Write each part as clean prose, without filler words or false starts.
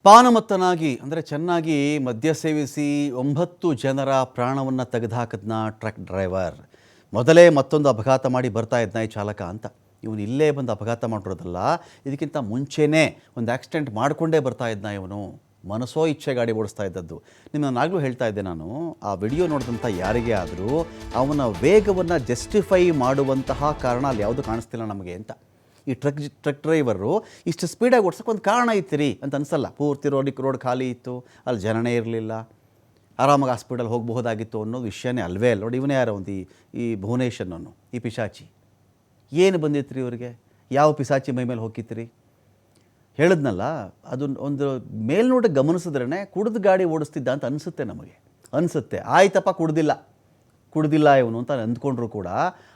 ಪಾನಮತ್ತನಾಗಿ ಅಂದರೆ ಚೆನ್ನಾಗಿ ಮದ್ಯ ಸೇವಿಸಿ 9 ಜನರ ಪ್ರಾಣವನ್ನು ತೆಗೆದುಹಾಕಿದ್ನ ಟ್ರಕ್ ಡ್ರೈವರ್. ಮೊದಲೇ ಮತ್ತೊಂದು ಅಪಘಾತ ಮಾಡಿ ಬರ್ತಾ ಇದ್ನ ಈ ಚಾಲಕ ಅಂತ. ಇವನು ಇಲ್ಲೇ ಬಂದು ಅಪಘಾತ ಮಾಡಿರೋದಲ್ಲ, ಇದಕ್ಕಿಂತ ಮುಂಚೆನೇ ಒಂದು ಆಕ್ಸಿಡೆಂಟ್ ಮಾಡಿಕೊಂಡೇ ಬರ್ತಾ ಇದ್ನ ಇವನು. ಮನಸೋ ಇಚ್ಛೆ ಗಾಡಿ ಓಡಿಸ್ತಾ ಇದ್ದದ್ದು. ನಾನಾಗಲೂ ಹೇಳ್ತಾ ಇದ್ದೆ, ನಾನು ಆ ವಿಡಿಯೋ ನೋಡಿದಂಥ ಯಾರಿಗೇ ಆದರೂ ಅವನ ವೇಗವನ್ನು ಜಸ್ಟಿಫೈ ಮಾಡುವಂತಹ ಕಾರಣ ಅಲ್ಲಿ ಯಾವುದು ಕಾಣಿಸ್ತಿಲ್ಲ ನಮಗೆ ಅಂತ. ಈ ಟ್ರಕ್ ಡ್ರೈವರು ಇಷ್ಟು ಸ್ಪೀಡಾಗಿ ಓಡಿಸೋಕೆ ಒಂದು ಕಾರಣ ಇತ್ತು ಅಂತ ಅನಿಸಲ್ಲ. ಪೂರ್ತಿ ರೋಡ್ ಖಾಲಿ ಇತ್ತು, ಅಲ್ಲಿ ಜನನೇ ಇರಲಿಲ್ಲ, ಆರಾಮಾಗಿ ಆ ಸ್ಪೀಡಲ್ಲಿ ಹೋಗಬಹುದಾಗಿತ್ತು ಅನ್ನೋ ವಿಷಯನೇ ಅಲ್ವೇ ಅಲ್ಲ. ನೋಡಿ, ಇವನೇ ಯಾರೋ ಒಂದು ಈ ಭುವನೇಶ್ ಅನ್ನೋನು, ಈ ಪಿಶಾಚಿ ಏನು ಬಂದಿತ್ತು ರೀ ಇವರಿಗೆ? ಯಾವ ಪಿಶಾಚಿ ಮೈ ಮೇಲೆ ಹೋಗಿತ್ತು ರೀ? ಹೇಳಿದ್ನಲ್ಲ, ಅದು ಒಂದು ಮೇಲ್ನೋಟ ಗಮನಿಸಿದ್ರೇ ಕುಡಿದು ಗಾಡಿ ಓಡಿಸ್ತಿದ್ದ ಅಂತ ಅನಿಸುತ್ತೆ, ನಮಗೆ ಅನಿಸುತ್ತೆ. ಆಯ್ತಪ್ಪ, ಕುಡ್ದಿಲ್ಲ ಇವನು ಅಂತ ಅಂದ್ಕೊಂಡ್ರು ಕೂಡ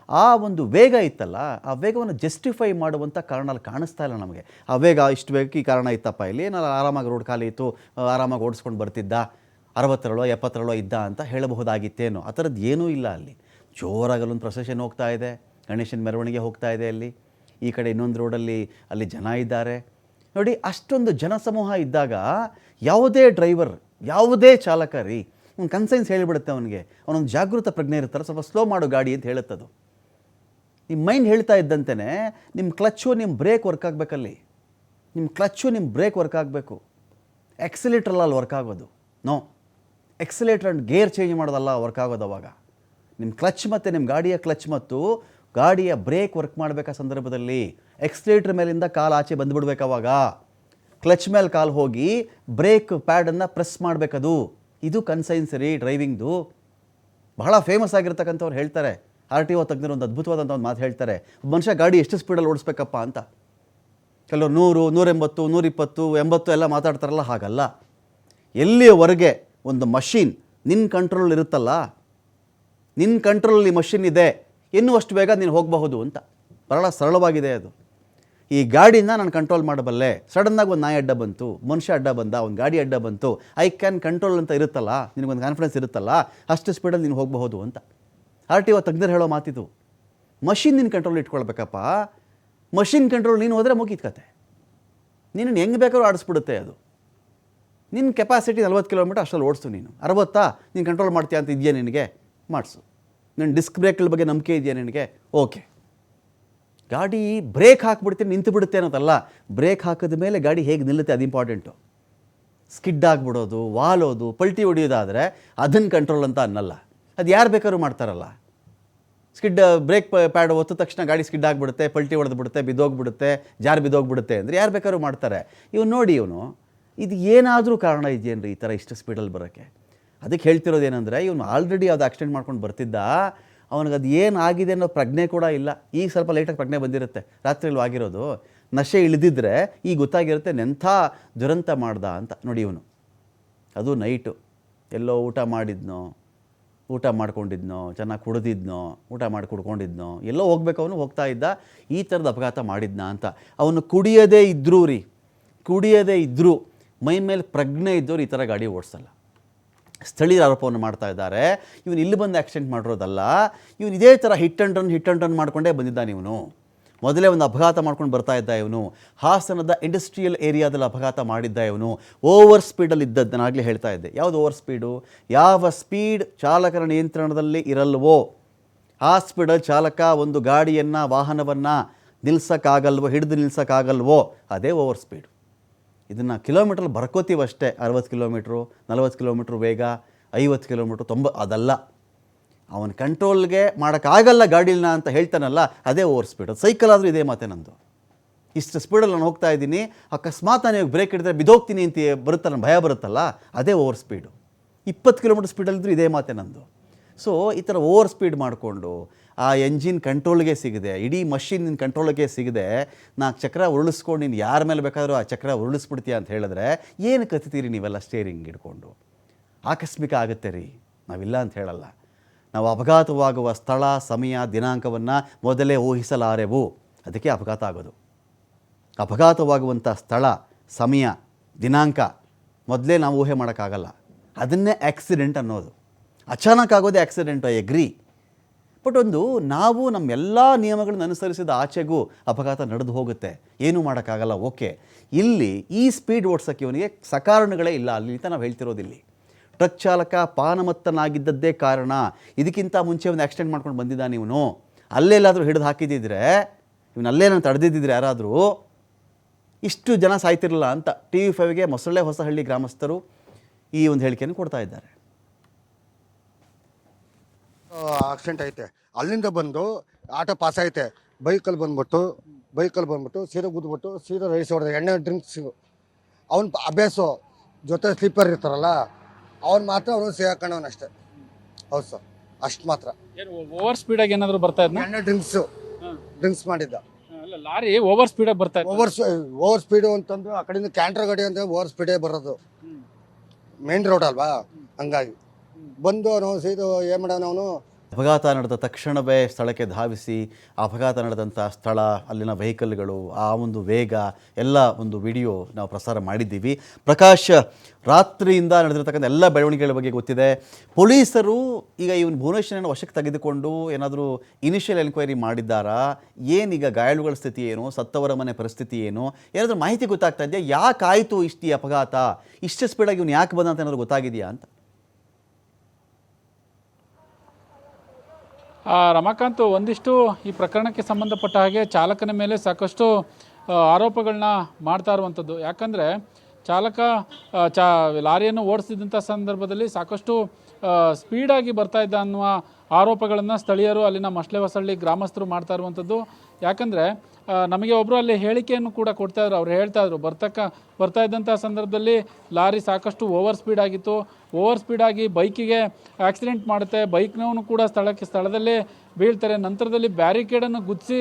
ಆ ಒಂದು ವೇಗ ಇತ್ತಲ್ಲ, ಆ ವೇಗವನ್ನು ಜಸ್ಟಿಫೈ ಮಾಡುವಂಥ ಕಾರಣ ಅಲ್ಲಿ ಕಾಣಿಸ್ತಾ ಇಲ್ಲ ನಮಗೆ. ಆ ವೇಗ ಇಷ್ಟು ವೇಗಕ್ಕೆ ಈ ಕಾರಣ ಇತ್ತಪ್ಪ, ಇಲ್ಲಿ ನಾನು ಆರಾಮಾಗಿ ರೋಡ್ ಖಾಲಿ ಇತ್ತು, ಆರಾಮಾಗಿ ಓಡಿಸ್ಕೊಂಡು ಬರ್ತಿದ್ದ, 60ರಲ್ಲೋ 70ರಲ್ಲೋ ಇದ್ದ ಅಂತ ಹೇಳಬಹುದಾಗಿತ್ತೇನೋ. ಆ ಥರದ್ದು ಏನೂ ಇಲ್ಲ ಅಲ್ಲಿ. ಜೋರಾಗಿ ಅಲ್ಲೊಂದು ಪ್ರೊಸೆಷನ್ ಹೋಗ್ತಾ ಇದೆ, ಗಣೇಶನ ಮೆರವಣಿಗೆ ಹೋಗ್ತಾ ಇದೆ ಅಲ್ಲಿ. ಈ ಕಡೆ ಇನ್ನೊಂದು ರೋಡಲ್ಲಿ ಅಲ್ಲಿ ಜನ ಇದ್ದಾರೆ ನೋಡಿ. ಅಷ್ಟೊಂದು ಜನಸಮೂಹ ಇದ್ದಾಗ ಯಾವುದೇ ಡ್ರೈವರ್, ಯಾವುದೇ ಚಾಲಕ ರೀ, ಒಂದು ಕನ್ಸೈನ್ಸ್ ಹೇಳಿಬಿಡುತ್ತೆ ಅವನಿಗೆ. ಅವನೊಂದು ಜಾಗೃತ ಪ್ರಜ್ಞೆ ಇರ್ತಾರೆ, ಸ್ವಲ್ಪ ಸ್ಲೋ ಮಾಡು ಗಾಡಿ ಅಂತ ಹೇಳುತ್ತದು. ನಿಮ್ಮ ಮೈಂಡ್ ಹೇಳ್ತಾ ಇದ್ದಂತೆಯೇ ನಿಮ್ಮ ಕ್ಲಚ್ಚು ನಿಮ್ಮ ಬ್ರೇಕ್ ವರ್ಕ್ ಆಗಬೇಕಲ್ಲಿ. ನಿಮ್ಮ ಕ್ಲಚ್ಚು ನಿಮ್ಮ ಬ್ರೇಕ್ ವರ್ಕ್ ಆಗಬೇಕು. ಎಕ್ಸಿಲೇಟ್ರಲ್ಲ ಅಲ್ಲಿ ವರ್ಕ್ ಆಗೋದು. ನೋ, ಎಕ್ಸಿಲೇಟ್ರ್ ಆ್ಯಂಡ್ ಗೇರ್ ಚೇಂಜ್ ಮಾಡೋದಲ್ಲ ವರ್ಕ್ ಆಗೋದು. ಅವಾಗ ನಿಮ್ಮ ಕ್ಲಚ್ ಮತ್ತು ನಿಮ್ಮ ಗಾಡಿಯ ಕ್ಲಚ್ ಮತ್ತು ಗಾಡಿಯ ಬ್ರೇಕ್ ವರ್ಕ್ ಮಾಡಬೇಕಾ ಸಂದರ್ಭದಲ್ಲಿ ಎಕ್ಸಿಲೇಟ್ರ್ ಮೇಲಿಂದ ಕಾಲು ಆಚೆ ಬಂದುಬಿಡ್ಬೇಕು. ಅವಾಗ ಕ್ಲಚ್ ಮೇಲೆ ಕಾಲು ಹೋಗಿ ಬ್ರೇಕ್ ಪ್ಯಾಡನ್ನು ಪ್ರೆಸ್ ಮಾಡಬೇಕದು. ಇದು ಕನ್ಸೈನ್ಸ್ ರೀ ಡ್ರೈವಿಂಗ್ದು. ಬಹಳ ಫೇಮಸ್ ಆಗಿರ್ತಕ್ಕಂಥವ್ರು ಹೇಳ್ತಾರೆ, RTO ತಜ್ಞರು ಒಂದು ಅದ್ಭುತವಾದಂಥ ಒಂದು ಮಾತು ಹೇಳ್ತಾರೆ, ಮನುಷ್ಯ ಗಾಡಿ ಎಷ್ಟು ಸ್ಪೀಡಲ್ಲಿ ಓಡಿಸ್ಬೇಕಪ್ಪ ಅಂತ. ಕೆಲವರು 100, 180, 120, 80 ಎಲ್ಲ ಮಾತಾಡ್ತಾರಲ್ಲ, ಹಾಗಲ್ಲ. ಎಲ್ಲಿಯವರೆಗೆ ಒಂದು ಮಷೀನ್ ನಿನ್ನ ಕಂಟ್ರೋಲ್ ಇರುತ್ತಲ್ಲ, ನಿನ್ನ ಕಂಟ್ರೋಲಲ್ಲಿ ಮಷಿನ್ ಇದೆ, ಇನ್ನುವಷ್ಟು ಬೇಗ ನೀನು ಹೋಗಬಹುದು ಅಂತ. ಬಹಳ ಸರಳವಾಗಿದೆ ಅದು. ಈ ಗಾಡಿನ ನಾನು ಕಂಟ್ರೋಲ್ ಮಾಡಬಲ್ಲೆ. ಸಡನ್ನಾಗಿ ಒಂದು ನಾಯಿ ಅಡ್ಡ ಬಂತು, ಮನುಷ್ಯ ಅಡ್ಡ ಬಂದ, ಒಂದು ಗಾಡಿ ಅಡ್ಡ ಬಂತು, ಐ ಕ್ಯಾನ್ ಕಂಟ್ರೋಲ್ ಅಂತ ಇರುತ್ತಲ್ಲ, ನಿನಗೊಂದು ಕಾನ್ಫಿಡೆನ್ಸ್ ಇರುತ್ತಲ್ಲ, ಅಷ್ಟು ಸ್ಪೀಡಲ್ಲಿ ನೀನು ಹೋಗಬಹುದು ಅಂತ. RTO ತಜ್ಞರು ಹೇಳೋ ಮಾತಿದು. ಮಷಿನ್ ನಿನ್ನ ಕಂಟ್ರೋಲ್ ಇಟ್ಕೊಳ್ಬೇಕಪ್ಪ. ಮಷಿನ್ ಕಂಟ್ರೋಲ್ ನೀನು ಹೋದರೆ ಮುಗೀತು ಕತೆ. ನೀನು ಹೆಂಗೆ ಬೇಕಾದ್ರೂ ಆಡಿಸ್ಬಿಡುತ್ತೆ ಅದು. ನಿನ್ನ ಕೆಪಾಸಿಟಿ 40 ಕಿಲೋಮೀಟರ್ ಅಷ್ಟರಲ್ಲಿ ಓಡಿಸು. ನೀನು 60 ನೀನು ಕಂಟ್ರೋಲ್ ಮಾಡ್ತೀಯ ಅಂತ ಇದೆಯಾ ನಿನಗೆ? ಮಾಡಿಸು. ನಿನ್ನ ಡಿಸ್ಕ್ ಬ್ರೇಕ್ಗಳ ಬಗ್ಗೆ ನಂಬಿಕೆ ಇದೆಯಾ ನಿನಗೆ? ಓಕೆ. ಗಾಡಿ ಬ್ರೇಕ್ ಹಾಕಿಬಿಡ್ತೀನಿ ನಿಂತು ಬಿಡುತ್ತೆ ಅನ್ನೋದಲ್ಲ, ಬ್ರೇಕ್ ಹಾಕಿದ ಮೇಲೆ ಗಾಡಿ ಹೇಗೆ ನಿಲ್ಲುತ್ತೆ ಅದು ಇಂಪಾರ್ಟೆಂಟು. ಸ್ಕಿಡ್ ಆಗಿಬಿಡೋದು, ವಾಲೋದು, ಪಲ್ಟಿ ಹೊಡಿಯೋದಾದರೆ ಅದನ್ನು ಕಂಟ್ರೋಲ್ ಅಂತ ಅನ್ನಲ್ಲ. ಅದು ಯಾರು ಬೇಕಾದ್ರೂ ಮಾಡ್ತಾರಲ್ಲ. ಸ್ಕಿಡ್ ಬ್ರೇಕ್ ಪ್ಯಾಡ್ ಒತ್ತ ತಕ್ಷಣ ಗಾಡಿ ಸ್ಕಿಡ್ ಆಗಿಬಿಡುತ್ತೆ, ಪಲ್ಟಿ ಹೊಡೆದು ಬಿಡುತ್ತೆ, ಬಿದ್ದೋಗ್ಬಿಡುತ್ತೆ, ಜಾರು ಬಿದ್ದೋಗ್ಬಿಡುತ್ತೆ ಅಂದರೆ ಯಾರು ಬೇಕಾದ್ರೂ ಮಾಡ್ತಾರೆ. ಇವನು ನೋಡಿ, ಇದು ಏನಾದರೂ ಕಾರಣ ಇದೆಯೇನ್ರಿ ಈ ಥರ ಇಷ್ಟು ಸ್ಪೀಡಲ್ಲಿ ಬರೋಕ್ಕೆ? ಅದಕ್ಕೆ ಹೇಳ್ತಿರೋದೇನೆಂದರೆ, ಇವನು ಆಲ್ರೆಡಿ ಅದು ಆಕ್ಸಿಡೆಂಟ್ ಮಾಡ್ಕೊಂಡು ಬರ್ತಿದ್ದ, ಅವನಿಗೆ ಅದು ಏನಾಗಿದೆ ಅನ್ನೋ ಪ್ರಜ್ಞೆ ಕೂಡ ಇಲ್ಲ. ಈಗ ಸ್ವಲ್ಪ ಲೇಟಾಗಿ ಪ್ರಜ್ಞೆ ಬಂದಿರುತ್ತೆ, ರಾತ್ರಿಯಲ್ಲಿ ಆಗಿರೋದು. ನಶೆ ಇಳಿದಿದ್ದರೆ ಈಗ ಗೊತ್ತಾಗಿರುತ್ತೆ ನೆಂಥ ದುರಂತ ಮಾಡ್ದ ಅಂತ. ನೋಡಿ, ಇವನು ಅದು ನೈಟು ಎಲ್ಲೋ ಊಟ ಮಾಡ್ಕೊಂಡಿದ್ನೋ, ಚೆನ್ನಾಗಿ ಕುಡಿದಿದ್ನೋ, ಊಟ ಮಾಡಿ ಕುಡ್ಕೊಂಡಿದ್ನೋ, ಎಲ್ಲೋ ಹೋಗ್ಬೇಕು ಅವನು, ಹೋಗ್ತಾ ಇದ್ದ, ಈ ಥರದ ಅಪಘಾತ ಮಾಡಿದ್ನ ಅಂತ. ಅವನು ಕುಡಿಯದೇ ಇದ್ದರೂ ಮೈ ಮೇಲೆ ಪ್ರಜ್ಞೆ ಇದ್ದವ್ರು ಈ ಥರ ಗಾಡಿ ಓಡಿಸಲ್ಲ. ಸ್ಥಳೀಯರ ಆರೋಪವನ್ನು ಮಾಡ್ತಾ ಇದ್ದಾರೆ. ಇವನು ಇಲ್ಲಿ ಬಂದು ಆಕ್ಸಿಡೆಂಟ್ ಮಾಡಿರೋದಲ್ಲ, ಇವನು ಇದೇ ಥರ ಹಿಟ್ ಆ್ಯಂಡ್ ರನ್ ಮಾಡಿಕೊಂಡೇ ಬಂದಿದ್ದಾನೆ. ಇವನು ಮೊದಲೇ ಒಂದು ಅಪಘಾತ ಮಾಡ್ಕೊಂಡು ಬರ್ತಾ ಇದ್ದ. ಇವನು ಹಾಸನದ ಇಂಡಸ್ಟ್ರಿಯಲ್ ಏರಿಯಾದಲ್ಲಿ ಅಪಘಾತ ಮಾಡಿದ್ದ. ಇವನು ಓವರ್ ಸ್ಪೀಡಲ್ಲಿ ಇದ್ದದ್ದು ನಾನಾಗಲೇ ಹೇಳ್ತಾ ಇದ್ದೆ. ಯಾವುದು ಓವರ್ ಸ್ಪೀಡು? ಯಾವ ಸ್ಪೀಡ್ ಚಾಲಕನ ನಿಯಂತ್ರಣದಲ್ಲಿ ಇರಲ್ವೋ ಆ ಸ್ಪೀಡಲ್ಲಿ ಚಾಲಕ ಒಂದು ಗಾಡಿಯನ್ನು, ವಾಹನವನ್ನು ನಿಲ್ಸೋಕ್ಕಾಗಲ್ವೋ, ಹಿಡಿದು ನಿಲ್ಸೋಕ್ಕಾಗಲ್ವೋ, ಅದೇ ಓವರ್ ಸ್ಪೀಡು. ಇದನ್ನು ಕಿಲೋಮೀಟ್ರಲ್ಲಿ ಬರ್ಕೋತೀವಷ್ಟೇ. 60 ಕಿಲೋಮೀಟ್ರು, 40 ಕಿಲೋಮೀಟ್ರ್ ವೇಗ, 50 ಕಿಲೋಮೀಟ್ರು, 90, ಅದಲ್ಲ. ಅವನ ಕಂಟ್ರೋಲ್ಗೆ ಮಾಡೋಕ್ಕಾಗಲ್ಲ ಗಾಡಿನ ಅಂತ ಹೇಳ್ತಾನಲ್ಲ, ಅದೇ ಓವರ್ ಸ್ಪೀಡ್. ಅದು ಸೈಕಲ್ ಆದರೂ ಇದೇ ಮಾತೆ ನಂದು. ಇಷ್ಟು ಸ್ಪೀಡಲ್ಲಿ ನಾನು ಹೋಗ್ತಾ ಇದ್ದೀನಿ, ಅಕಸ್ಮಾತ್ ನಾನು ಬ್ರೇಕ್ ಹಿಡಿದ್ರೆ ಬಿದ್ದೋಗ್ತೀನಿ ಅಂತ ಬರುತ್ತಲ್ಲ, ಭಯ ಬರುತ್ತಲ್ಲ, ಅದೇ ಓವರ್ ಸ್ಪೀಡು. 20 ಕಿಲೋಮೀಟ್ರ್ ಸ್ಪೀಡಲ್ಲಿದ್ದರೂ ಇದೇ ಮಾತೆ ನಂದು. ಸೊ ಈ ಥರ ಓವರ್ ಸ್ಪೀಡ್ ಮಾಡಿಕೊಂಡು ಆ ಎಂಜಿನ್ ಕಂಟ್ರೋಲ್ಗೆ ಸಿಗದೆ, ಇಡೀ ಮಷಿನ್ ನಿನ್ನ ಕಂಟ್ರೋಲ್ಗೆ ಸಿಗದೆ, 4 ಚಕ್ರ ಉರುಳಿಸ್ಕೊಂಡು ನೀನು ಯಾರ ಮೇಲೆ ಬೇಕಾದರೂ ಆ ಚಕ್ರ ಉರುಳಿಸ್ಬಿಡ್ತೀಯ ಅಂತ ಹೇಳಿದ್ರೆ ಏನು ಕತ್ತೀರಿ ನೀವೆಲ್ಲ ಸ್ಟೇರಿಂಗ್ ಹಿಡ್ಕೊಂಡು? ಆಕಸ್ಮಿಕ ಆಗುತ್ತೆ ರೀ, ನಾವಿಲ್ಲ ಅಂತ ಹೇಳಲ್ಲ. ನಾವು ಅಪಘಾತವಾಗುವ ಸ್ಥಳ, ಸಮಯ, ದಿನಾಂಕವನ್ನು ಮೊದಲೇ ಊಹಿಸಲಾರೆವು, ಅದಕ್ಕೆ ಅಪಘಾತ ಆಗೋದು. ಅಪಘಾತವಾಗುವಂಥ ಸ್ಥಳ, ಸಮಯ, ದಿನಾಂಕ ಮೊದಲೇ ನಾವು ಊಹೆ ಮಾಡೋಕ್ಕಾಗಲ್ಲ. ಅದನ್ನೇ ಆಕ್ಸಿಡೆಂಟ್ ಅನ್ನೋದು. ಅಚಾನಕ್ ಆಗೋದೇ ಆಕ್ಸಿಡೆಂಟ್, ಐ ಅಗ್ರಿ. ಬಟ್ ಒಂದು ನಾವು ನಮ್ಮೆಲ್ಲ ನಿಯಮಗಳನ್ನ ಅನುಸರಿಸಿದ ಆಚೆಗೂ ಅಪಘಾತ ನಡೆದು ಹೋಗುತ್ತೆ, ಏನೂ ಮಾಡೋಕ್ಕಾಗಲ್ಲ. ಓಕೆ, ಇಲ್ಲಿ ಈ ಸ್ಪೀಡ್ ಓಡಿಸೋಕ್ಕೆ ಇವನಿಗೆ ಸಕಾರಣಗಳೇ ಇಲ್ಲ ಅಲ್ಲಿ ಅಂತ ನಾವು ಹೇಳ್ತಿರೋದಿಲ್ಲಿ. ಟ್ರಕ್ ಚಾಲಕ ಪಾನಮತ್ತನಾಗಿದ್ದದ್ದೇ ಕಾರಣ. ಇದಕ್ಕಿಂತ ಮುಂಚೆ ಒಂದು ಆಕ್ಸಿಡೆಂಟ್ ಮಾಡ್ಕೊಂಡು ಬಂದಿದ್ದಾನೆ ಇವನು. ಅಲ್ಲೆಲ್ಲಾದರೂ ಹಿಡಿದು ಹಾಕಿದ್ದಿದ್ರೆ, ಇವನಲ್ಲೇ ನಾನು ತಡೆದಿದ್ದಿದ್ರೆ ಯಾರಾದರೂ ಇಷ್ಟು ಜನ ಸಾಯ್ತಿರಲಿಲ್ಲ ಅಂತ TV5ಗೆ ಮೊಸಳೆ ಹೊಸಹಳ್ಳಿ ಗ್ರಾಮಸ್ಥರು ಈ ಒಂದು ಹೇಳಿಕೆಯನ್ನು ಕೊಡ್ತಾ ಇದ್ದಾರೆ. ಆಕ್ಸಿಡೆಂಟ್ ಐತೆ, ಅಲ್ಲಿಂದ ಬಂದು ಆಟೋ ಪಾಸ್ ಐತೆ, ಬೈಕಲ್ಲಿ ಬಂದ್ಬಿಟ್ಟು ಸೀದಾ ಗುದ್ಬಿಟ್ಟು ಸೀದಾ ರೈಸ್ ಹೊಡೆದ. ಎಣ್ಣೆ ಡ್ರಿಂಕ್ಸ್ ಅವ್ನು ಅಭ್ಯಾಸ ಜೊತೆ ಸ್ಲೀಪರ್ ಇರ್ತಾರಲ್ಲ ಅವ್ನು ಮಾತ್ರ ಅವನು ಸೇರ್ಕೊಂಡವನಷ್ಟೇ. ಹೌದು ಸರ್, ಅಷ್ಟು ಮಾತ್ರ. ಓವರ್ ಸ್ಪೀಡಾಗಿ ಏನಾದರೂ ಬರ್ತಾ ಇದ್ನ? ಎಣ್ಣೆ ಡ್ರಿಂಕ್ಸ್ ಮಾಡಿದ್ದ. ಲಾರಿ ಓವರ್ ಸ್ಪೀಡಾಗಿ ಬರ್ತಾ ಇತ್ತು. ಓವರ್ ಸ್ಪೀಡು ಅಂತಂದ್ರೆ ಆ ಕಡೆಯಿಂದ ಕ್ಯಾಂಟರ್ ಗಾಡಿ ಅಂತ ಓವರ್ ಸ್ಪೀಡೇ ಬರೋದು, ಮೇನ್ ರೋಡ್ ಅಲ್ವಾ, ಹಂಗಾಗಿ ಬಂದು ಅವನು ಸೀದಾ ಏನು ಮಾಡೋನು ಅವನು. ಅಪಘಾತ ನಡೆದ ತಕ್ಷಣವೇ ಸ್ಥಳಕ್ಕೆ ಧಾವಿಸಿ ಅಪಘಾತ ನಡೆದಂಥ ಸ್ಥಳ, ಅಲ್ಲಿನ ವೆಹಿಕಲ್ಗಳು, ಆ ಒಂದು ವೇಗ ಎಲ್ಲ ಒಂದು ವಿಡಿಯೋ ನಾವು ಪ್ರಸಾರ ಮಾಡಿದ್ದೀವಿ. ಪ್ರಕಾಶ್, ರಾತ್ರಿಯಿಂದ ನಡೆದಿರ್ತಕ್ಕಂಥ ಎಲ್ಲ ಬೆಳವಣಿಗೆಗಳ ಬಗ್ಗೆ ಗೊತ್ತಿದೆ. ಪೊಲೀಸರು ಈಗ ಇವನು ಭುವನೇಶ್ವರನ ವಶಕ್ಕೆ ತೆಗೆದುಕೊಂಡು ಏನಾದರೂ ಇನಿಷಿಯಲ್ ಎನ್ಕ್ವೈರಿ ಮಾಡಿದ್ದಾರಾ? ಏನೀಗ ಗಾಯಾಳುಗಳ ಸ್ಥಿತಿ ಏನು, ಸತ್ತವರ ಮನೆ ಪರಿಸ್ಥಿತಿ ಏನು, ಏನಾದರೂ ಮಾಹಿತಿ ಗೊತ್ತಾಗ್ತಾ ಇದೆಯಾ? ಯಾಕೆ ಆಯಿತು ಇಷ್ಟು ಈ ಅಪಘಾತ, ಇಷ್ಟು ಸ್ಪೀಡಾಗಿ ಇವನು ಯಾಕೆ ಬಂದ ಅಂತ ಏನಾದರೂ ಗೊತ್ತಾಗಿದೆಯಾ ಅಂತ? ರಮಾಕಾಂತ್, ಒಂದಿಷ್ಟು ಈ ಪ್ರಕರಣಕ್ಕೆ ಸಂಬಂಧಪಟ್ಟ ಹಾಗೆ ಚಾಲಕನ ಮೇಲೆ ಸಾಕಷ್ಟು ಆರೋಪಗಳನ್ನ ಮಾಡ್ತಾ ಇರುವಂಥದ್ದು. ಯಾಕಂದರೆ ಚಾಲಕ ಲಾರಿಯನ್ನು ಓಡಿಸಿದಂಥ ಸಂದರ್ಭದಲ್ಲಿ ಸಾಕಷ್ಟು ಸ್ಪೀಡಾಗಿ ಬರ್ತಾ ಇದ್ದ ಅನ್ನುವ ಆರೋಪಗಳನ್ನು ಸ್ಥಳೀಯರು, ಅಲ್ಲಿನ ಮೊಸಳೆ ಹೊಸಳ್ಳಿ ಗ್ರಾಮಸ್ಥರು ಮಾಡ್ತಾ ಇರುವಂಥದ್ದು. ಯಾಕಂದರೆ ನಮಗೆ ಒಬ್ಬರು ಅಲ್ಲಿ ಹೇಳಿಕೆಯನ್ನು ಕೂಡ ಕೊಡ್ತಾಯಿದ್ರು. ಅವ್ರು ಹೇಳ್ತಾಯಿದ್ರು, ಬರ್ತಾ ಇದ್ದಂಥ ಸಂದರ್ಭದಲ್ಲಿ ಲಾರಿ ಸಾಕಷ್ಟು ಓವರ್ ಸ್ಪೀಡ್ ಆಗಿತ್ತು. ಓವರ್ ಸ್ಪೀಡಾಗಿ ಬೈಕಿಗೆ ಆಕ್ಸಿಡೆಂಟ್ ಮಾಡುತ್ತೆ, ಬೈಕ್ನವನು ಕೂಡ ಸ್ಥಳದಲ್ಲೇ ಬೀಳ್ತಾರೆ. ನಂತರದಲ್ಲಿ ಬ್ಯಾರಿಕೇಡನ್ನು ಗುದ್ದಿಸಿ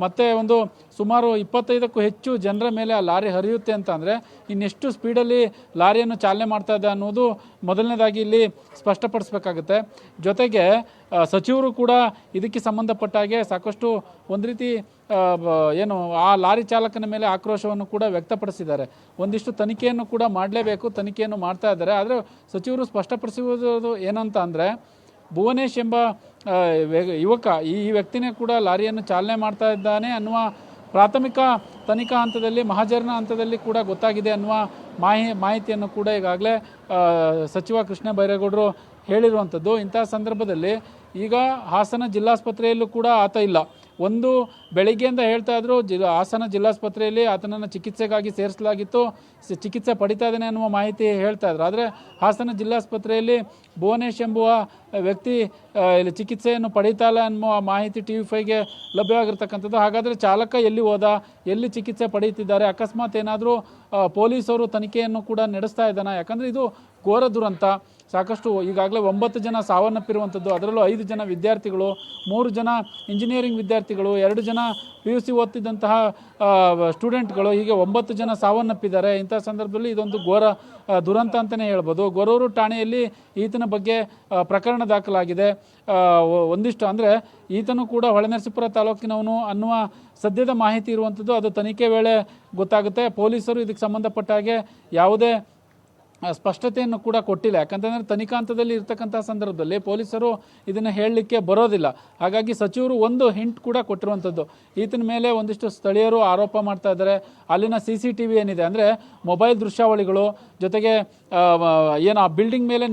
ಮತ್ತೆ ಒಂದು ಸುಮಾರು 25ಕ್ಕೂ ಹೆಚ್ಚು ಜನರ ಮೇಲೆ ಆ ಲಾರಿ ಹರಿಯುತ್ತೆ ಅಂತ ಅಂದರೆ ಇನ್ನೆಷ್ಟು ಸ್ಪೀಡಲ್ಲಿ ಲಾರಿಯನ್ನು ಚಾಲನೆ ಮಾಡ್ತಾ ಇದೆ ಅನ್ನೋದು ಮೊದಲನೇದಾಗಿ ಇಲ್ಲಿ ಸ್ಪಷ್ಟಪಡಿಸ್ಬೇಕಾಗುತ್ತೆ. ಜೊತೆಗೆ ಸಚಿವರು ಕೂಡ ಇದಕ್ಕೆ ಸಂಬಂಧಪಟ್ಟ ಹಾಗೆ ಸಾಕಷ್ಟು ಒಂದು ರೀತಿ ಏನು ಆ ಲಾರಿ ಚಾಲಕನ ಮೇಲೆ ಆಕ್ರೋಶವನ್ನು ಕೂಡ ವ್ಯಕ್ತಪಡಿಸಿದ್ದಾರೆ. ಒಂದಿಷ್ಟು ತನಿಖೆಯನ್ನು ಕೂಡ ಮಾಡಲೇಬೇಕು, ತನಿಖೆಯನ್ನು ಮಾಡ್ತಾ ಇದ್ದಾರೆ. ಆದರೆ ಸಚಿವರು ಸ್ಪಷ್ಟಪಡಿಸುವುದು ಏನಂತ ಅಂದರೆ, ಭುವನೇಶ್ ಎಂಬ ಯುವಕ, ಈ ವ್ಯಕ್ತಿನೇ ಕೂಡ ಲಾರಿಯನ್ನು ಚಾಲನೆ ಮಾಡ್ತಾ ಇದ್ದಾನೆ ಅನ್ನುವ ಪ್ರಾಥಮಿಕ ತನಿಖಾ ಹಂತದಲ್ಲಿ, ಮಹಾಜರನ ಹಂತದಲ್ಲಿ ಕೂಡ ಗೊತ್ತಾಗಿದೆ ಅನ್ನುವ ಮಾಹಿತಿಯನ್ನು ಕೂಡ ಈಗಾಗಲೇ ಸಚಿವ ಕೃಷ್ಣ ಬೈರೇಗೌಡರು ಹೇಳಿರುವಂಥದ್ದು. ಇಂತಹ ಸಂದರ್ಭದಲ್ಲಿ ಈಗ ಹಾಸನ ಜಿಲ್ಲಾಸ್ಪತ್ರೆಯಲ್ಲೂ ಕೂಡ ಆತ ಇಲ್ಲ. ಒಂದು ಬೆಳಿಗ್ಗೆಯಿಂದ ಹೇಳ್ತಾ ಇದ್ರು, ಹಾಸನ ಜಿಲ್ಲಾಸ್ಪತ್ರೆಯಲ್ಲಿ ಆತನನ್ನು ಚಿಕಿತ್ಸೆಗಾಗಿ ಸೇರಿಸಲಾಗಿತ್ತು, ಚಿಕಿತ್ಸೆ ಪಡಿತಾ ಇದ್ದಾನೆ ಅನ್ನುವ ಮಾಹಿತಿ ಹೇಳ್ತಾ ಇದ್ರು. ಆದರೆ ಹಾಸನ ಜಿಲ್ಲಾಸ್ಪತ್ರೆಯಲ್ಲಿ ಭುವನೇಶ್ ಎಂಬುವ ವ್ಯಕ್ತಿ ಇಲ್ಲಿ ಚಿಕಿತ್ಸೆಯನ್ನು ಪಡೀತಾ ಇಲ್ಲ ಅನ್ನುವ ಮಾಹಿತಿ TV5ಗೆ ಲಭ್ಯವಾಗಿರ್ತಕ್ಕಂಥದ್ದು. ಹಾಗಾದರೆ ಚಾಲಕ ಎಲ್ಲಿ ಹೋದ, ಎಲ್ಲಿ ಚಿಕಿತ್ಸೆ ಪಡೀತಿದ್ದಾರೆ, ಅಕಸ್ಮಾತ್ ಏನಾದರೂ ಪೊಲೀಸರು ತನಿಖೆಯನ್ನು ಕೂಡ ನಡೆಸ್ತಾ ಇದ್ದಾನೆ? ಯಾಕಂದರೆ ಇದು ಘೋರ ದುರಂತ. ಸಾಕಷ್ಟು ಈಗಾಗಲೇ 9 ಜನ ಸಾವನ್ನಪ್ಪಿರುವಂಥದ್ದು. ಅದರಲ್ಲೂ 5 ಜನ ವಿದ್ಯಾರ್ಥಿಗಳು, 3 ಜನ ಇಂಜಿನಿಯರಿಂಗ್ ವಿದ್ಯಾರ್ಥಿಗಳು, 2 ಜನ PUC ಓದ್ತಿದ್ದಂತಹ ಸ್ಟೂಡೆಂಟ್ಗಳು, ಹೀಗೆ 9 ಜನ ಸಾವನ್ನಪ್ಪಿದ್ದಾರೆ. ಇಂಥ ಸಂದರ್ಭದಲ್ಲಿ ಇದೊಂದು ಘೋರ ದುರಂತ ಅಂತಲೇ ಹೇಳ್ಬೋದು. ಗೊರೂರು ಠಾಣೆಯಲ್ಲಿ ಈತನ ಬಗ್ಗೆ ಪ್ರಕರಣ ದಾಖಲಾಗಿದೆ. ಒಂದಿಷ್ಟು ಅಂದರೆ ಈತನು ಕೂಡ ಹೊಳೆನರಸೀಪುರ ತಾಲೂಕಿನವನು ಅನ್ನುವ ಸದ್ಯದ ಮಾಹಿತಿ ಇರುವಂಥದ್ದು. ಅದು ತನಿಖೆ ವೇಳೆ ಗೊತ್ತಾಗುತ್ತೆ. ಪೊಲೀಸರು ಇದಕ್ಕೆ ಸಂಬಂಧಪಟ್ಟ ಹಾಗೆ ಯಾವುದೇ ಸ್ಪಷ್ಟತೆಯನ್ನು ಕೂಡ ಕೊಟ್ಟಿಲ್ಲ. ಯಾಕಂತಂದರೆ ತನಿಖಾ ಹಂತದಲ್ಲಿ ಇರ್ತಕ್ಕಂಥ ಸಂದರ್ಭದಲ್ಲಿ ಪೊಲೀಸರು ಇದನ್ನು ಹೇಳಲಿಕ್ಕೆ ಬರೋದಿಲ್ಲ. ಹಾಗಾಗಿ ಸಚಿವರು ಒಂದು ಹಿಂಟ್ ಕೂಡ ಕೊಟ್ಟಿರುವಂಥದ್ದು. ಈತನ ಮೇಲೆ ಒಂದಿಷ್ಟು ಸ್ಥಳೀಯರು ಆರೋಪ ಮಾಡ್ತಾ ಇದ್ದಾರೆ. ಅಲ್ಲಿನ CCTV ಏನಿದೆ ಅಂದರೆ ಮೊಬೈಲ್ ದೃಶ್ಯಾವಳಿಗಳು, ಜೊತೆಗೆ ಏನು ಆ ಬಿಲ್ಡಿಂಗ್ ಮೇಲೆ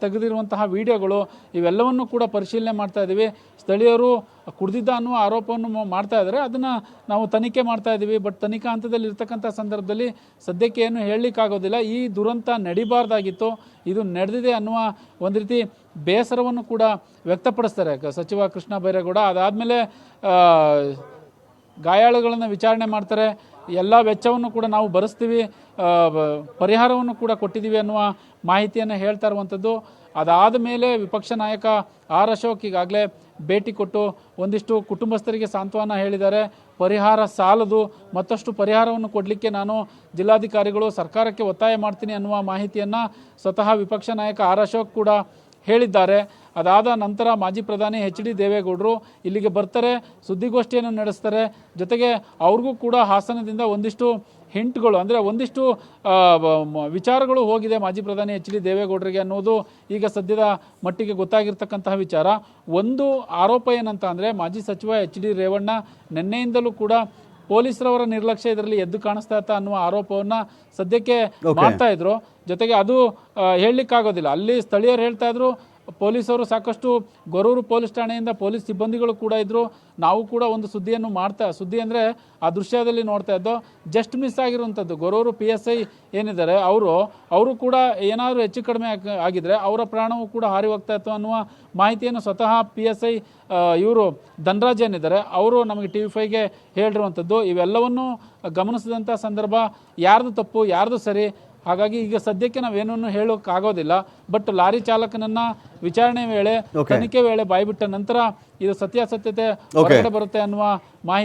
ತೆಗೆದಿರುವಂತಹ ವಿಡಿಯೋಗಳು, ಇವೆಲ್ಲವನ್ನು ಕೂಡ ಪರಿಶೀಲನೆ ಮಾಡ್ತಾ ಇದ್ದೀವಿ. ಸ್ಥಳೀಯರು ಕುಡಿದಿದ್ದ ಅನ್ನುವ ಆರೋಪವನ್ನು ಮಾಡ್ತಾ ಇದ್ದಾರೆ. ಅದನ್ನು ನಾವು ತನಿಖೆ ಮಾಡ್ತಾ ಇದ್ದೀವಿ. ಬಟ್ ತನಿಖಾ ಹಂತದಲ್ಲಿ ಇರ್ತಕ್ಕಂಥ ಸಂದರ್ಭದಲ್ಲಿ ಸದ್ಯಕ್ಕೆ ಏನು ಹೇಳಲಿಕ್ಕಾಗೋದಿಲ್ಲ. ಈ ದುರಂತ ನಡಿಬಾರ್ದಾಗಿತ್ತು, ಇದು ನಡೆದಿದೆ ಅನ್ನುವ ಒಂದು ರೀತಿ ಬೇಸರವನ್ನು ಕೂಡ ವ್ಯಕ್ತಪಡಿಸ್ತಾರೆ ಸಚಿವ ಕೃಷ್ಣ ಬೈರೇಗೌಡ. ಅದಾದಮೇಲೆ ಗಾಯಾಳುಗಳನ್ನು ವಿಚಾರಣೆ ಮಾಡ್ತಾರೆ. ಎಲ್ಲ ವೆಚ್ಚವನ್ನು ಕೂಡ ನಾವು ಭರಿಸ್ತೀವಿ, ಪರಿಹಾರವನ್ನು ಕೂಡ ಕೊಟ್ಟಿದ್ದೀವಿ ಅನ್ನುವ ಮಾಹಿತಿಯನ್ನು ಹೇಳ್ತಾ ಇರುವಂಥದ್ದು. ಅದಾದ ಮೇಲೆ ವಿಪಕ್ಷ ನಾಯಕ ಆರ್ ಅಶೋಕ್ ಈಗಾಗಲೇ ಭೇಟಿ ಕೊಟ್ಟು ಒಂದಿಷ್ಟು ಕುಟುಂಬಸ್ಥರಿಗೆ ಸಾಂತ್ವನ ಹೇಳಿದ್ದಾರೆ. ಪರಿಹಾರ ಸಾಲದು, ಮತ್ತಷ್ಟು ಪರಿಹಾರವನ್ನು ಕೊಡಲಿಕ್ಕೆ ನಾನು ಜಿಲ್ಲಾಧಿಕಾರಿಗಳು ಸರ್ಕಾರಕ್ಕೆ ಒತ್ತಾಯ ಮಾಡ್ತೀನಿ ಅನ್ನುವ ಮಾಹಿತಿಯನ್ನು ಸ್ವತಃ ವಿಪಕ್ಷ ನಾಯಕ ಆರ್ ಅಶೋಕ್ ಕೂಡ ಹೇಳಿದ್ದಾರೆ. ಅದಾದ ನಂತರ ಮಾಜಿ ಪ್ರಧಾನಿ ಎಚ್ ಡಿ ದೇವೇಗೌಡರು ಇಲ್ಲಿಗೆ ಬರ್ತಾರೆ, ಸುದ್ದಿಗೋಷ್ಠಿಯನ್ನು ನಡೆಸ್ತಾರೆ. ಜೊತೆಗೆ ಅವ್ರಿಗೂ ಕೂಡ ಹಾಸನದಿಂದ ಒಂದಿಷ್ಟು ಹಿಂಟ್ಗಳು ಅಂದರೆ ಒಂದಿಷ್ಟು ವಿಚಾರಗಳು ಹೋಗಿದೆ ಮಾಜಿ ಪ್ರಧಾನಿ ಎಚ್ ಡಿ ದೇವೇಗೌಡರಿಗೆ ಅನ್ನೋದು ಈಗ ಸದ್ಯದ ಮಟ್ಟಿಗೆ ಗೊತ್ತಾಗಿರ್ತಕ್ಕಂತಹ ವಿಚಾರ. ಒಂದು ಆರೋಪ ಏನಂತ ಅಂದರೆ ಮಾಜಿ ಸಚಿವ ಎಚ್ ಡಿ ರೇವಣ್ಣ ನಿನ್ನೆಯಿಂದಲೂ ಕೂಡ ಪೊಲೀಸರವರ ನಿರ್ಲಕ್ಷ್ಯ ಇದರಲ್ಲಿ ಎದ್ದು ಕಾಣಿಸ್ತಾ ಇತ್ತ ಅನ್ನುವ ಆರೋಪವನ್ನು ಸದ್ಯಕ್ಕೆ ಮಾಡ್ತಾ ಇದ್ರು. ಜೊತೆಗೆ ಅದು ಹೇಳಲಿಕ್ಕಾಗೋದಿಲ್ಲ. ಅಲ್ಲಿ ಸ್ಥಳೀಯರು ಹೇಳ್ತಾ ಇದ್ರು, ಪೊಲೀಸರು ಸಾಕಷ್ಟು ಗೊರೂರು ಪೊಲೀಸ್ ಠಾಣೆಯಿಂದ ಪೊಲೀಸ್ ಸಿಬ್ಬಂದಿಗಳು ಕೂಡ ಇದ್ದರು. ನಾವು ಕೂಡ ಒಂದು ಸುದ್ದಿ ಅಂದರೆ ಆ ದೃಶ್ಯದಲ್ಲಿ ನೋಡ್ತಾ ಇದ್ದೋ, ಜಸ್ಟ್ ಮಿಸ್ ಆಗಿರುವಂಥದ್ದು. ಗೊರೂರು PSI ಏನಿದ್ದಾರೆ ಅವರು ಕೂಡ ಏನಾದರೂ ಹೆಚ್ಚು ಕಡಿಮೆ ಆಗಿದ್ರೆ ಅವರ ಪ್ರಾಣವೂ ಕೂಡ ಹಾರಿ ಹೋಗ್ತಾ ಇತ್ತು ಅನ್ನುವ ಮಾಹಿತಿಯನ್ನು ಸ್ವತಃ PSI ಇವರು ಧನರಾಜ್ ಏನಿದ್ದಾರೆ ಅವರು ನಮಗೆ TV5ಗೆ ಹೇಳಿರುವಂಥದ್ದು. ಇವೆಲ್ಲವನ್ನೂ ಗಮನಿಸಿದಂಥ ಸಂದರ್ಭ ಯಾರ್ದು ತಪ್ಪು ಯಾರ್ದು ಸರಿ, ಹಾಗಾಗಿ ಈಗ ಸದ್ಯಕ್ಕೆ ನಾವೇನನ್ನು ಹೇಳೋಕ್ಕಾಗೋದಿಲ್ಲ. ಬಟ್ ಲಾರಿ ಚಾಲಕನನ್ನ ವಿಚಾರಣೆ ವೇಳೆ ತನಿಖೆ ವೇಳೆ ಬಾಯ್ಬಿಟ್ಟ ನಂತರ ಇದು ಸತ್ಯಾಸತ್ಯತೆ ಹೊರಗಡೆ ಬರುತ್ತೆ ಅನ್ನುವ ಮಾಹಿತಿ